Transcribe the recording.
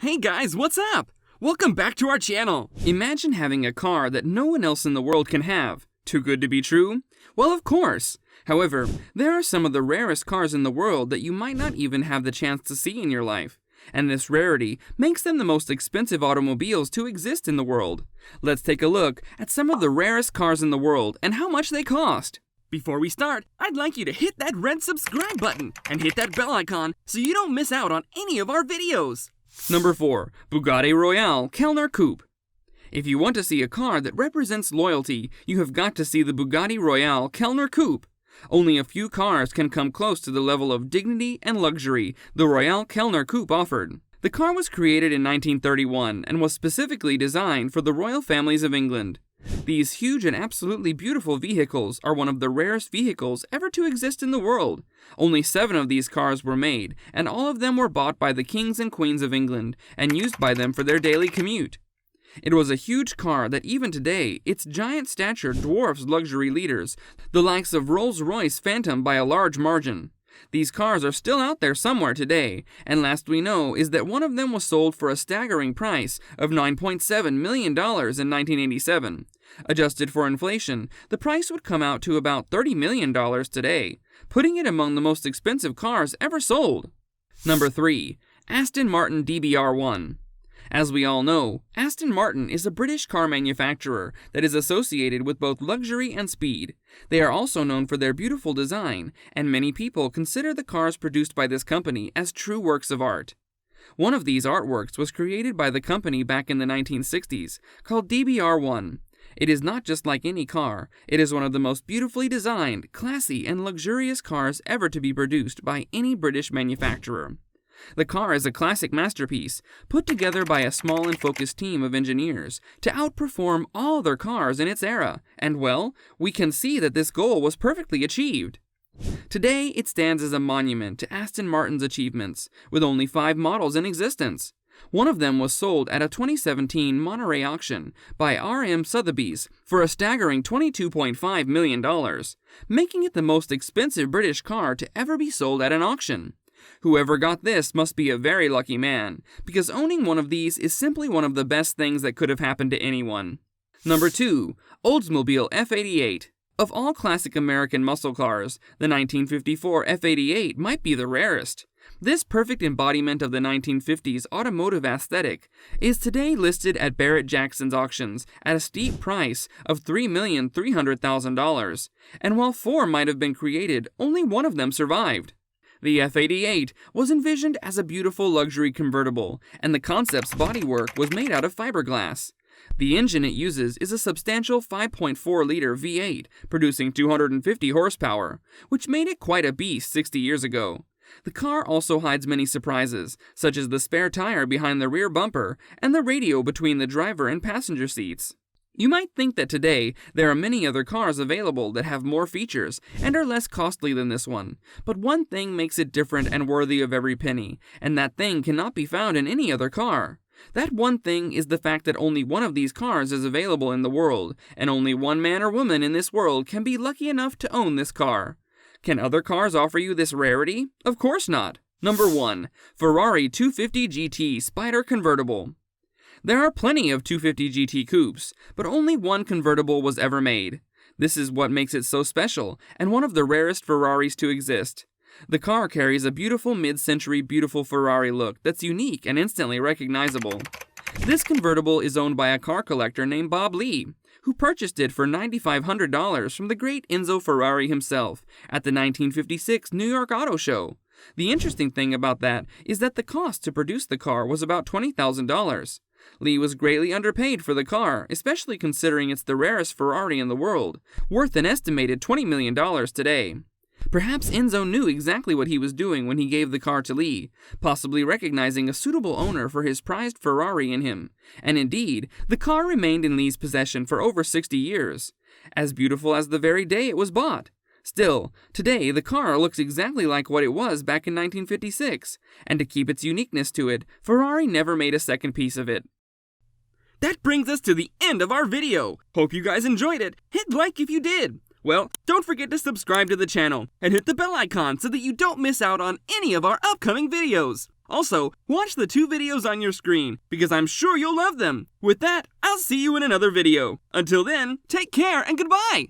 Hey guys, what's up? Welcome back to our channel. Imagine having a car that no one else in the world can have. Too good to be true? Well, of course. However, there are some of the rarest cars in the world that you might not even have the chance to see in your life. And this rarity makes them the most expensive automobiles to exist in the world. Let's take a look at some of the rarest cars in the world and how much they cost. Before we start, I'd like you to hit that red subscribe button and hit that bell icon so you don't miss out on any of our videos. Number 4. Bugatti Royale Kellner Coupe. If you want to see a car that represents loyalty, you have got to see the Bugatti Royale Kellner Coupe. Only a few cars can come close to the level of dignity and luxury the Royale Kellner Coupe offered. The car was created in 1931 and was specifically designed for the royal families of England. These huge and absolutely beautiful vehicles are one of the rarest vehicles ever to exist in the world. Only 7 of these cars were made, and all of them were bought by the kings and queens of England and used by them for their daily commute. It was a huge car that even today, its giant stature dwarfs luxury leaders, the likes of Rolls-Royce Phantom by a large margin. These cars are still out there somewhere today, and last we know is that one of them was sold for a staggering price of $9.7 million in 1987. Adjusted for inflation, the price would come out to about $30 million today, putting it among the most expensive cars ever sold. Number 3. Aston Martin DBR1. As we all know, Aston Martin is a British car manufacturer that is associated with both luxury and speed. They are also known for their beautiful design, and many people consider the cars produced by this company as true works of art. One of these artworks was created by the company back in the 1960s, called DBR1. It is not just like any car, it is one of the most beautifully designed, classy, and luxurious cars ever to be produced by any British manufacturer. The car is a classic masterpiece, put together by a small and focused team of engineers to outperform all other cars in its era, and well, we can see that this goal was perfectly achieved. Today, it stands as a monument to Aston Martin's achievements, with only 5 models in existence. One of them was sold at a 2017 Monterey auction by R.M. Sotheby's for a staggering $22.5 million, making it the most expensive British car to ever be sold at an auction. Whoever got this must be a very lucky man, because owning one of these is simply one of the best things that could have happened to anyone. Number 2. Oldsmobile F88. Of all classic American muscle cars, the 1954 F88 might be the rarest. This perfect embodiment of the 1950s automotive aesthetic is today listed at Barrett-Jackson's auctions at a steep price of $3,300,000, and while 4 might have been created, only one of them survived. The F88 was envisioned as a beautiful luxury convertible, and the concept's bodywork was made out of fiberglass. The engine it uses is a substantial 5.4-liter V8, producing 250 horsepower, which made it quite a beast 60 years ago. The car also hides many surprises, such as the spare tire behind the rear bumper and the radio between the driver and passenger seats. You might think that today there are many other cars available that have more features and are less costly than this one, but one thing makes it different and worthy of every penny, and that thing cannot be found in any other car. That one thing is the fact that only one of these cars is available in the world, and only one man or woman in this world can be lucky enough to own this car. Can other cars offer you this rarity? Of course not. Number 1. Ferrari 250 GT Spyder Convertible. There are plenty of 250 GT coupes, but only one convertible was ever made. This is what makes it so special, and one of the rarest Ferraris to exist. The car carries a beautiful mid-century beautiful Ferrari look that's unique and instantly recognizable. This convertible is owned by a car collector named Bob Lee, who purchased it for $9,500 from the great Enzo Ferrari himself at the 1956 New York Auto Show. The interesting thing about that is that the cost to produce the car was about $20,000. Lee was greatly underpaid for the car, especially considering it's the rarest Ferrari in the world, worth an estimated $20 million today. Perhaps Enzo knew exactly what he was doing when he gave the car to Lee, possibly recognizing a suitable owner for his prized Ferrari in him. And indeed, the car remained in Lee's possession for over 60 years, as beautiful as the very day it was bought. Still, today the car looks exactly like what it was back in 1956, and to keep its uniqueness to it, Ferrari never made a second piece of it. That brings us to the end of our video. Hope you guys enjoyed it. Hit like if you did. Well, don't forget to subscribe to the channel and hit the bell icon so that you don't miss out on any of our upcoming videos. Also, watch the 2 videos on your screen, because I'm sure you'll love them. With that, I'll see you in another video. Until then, take care and goodbye!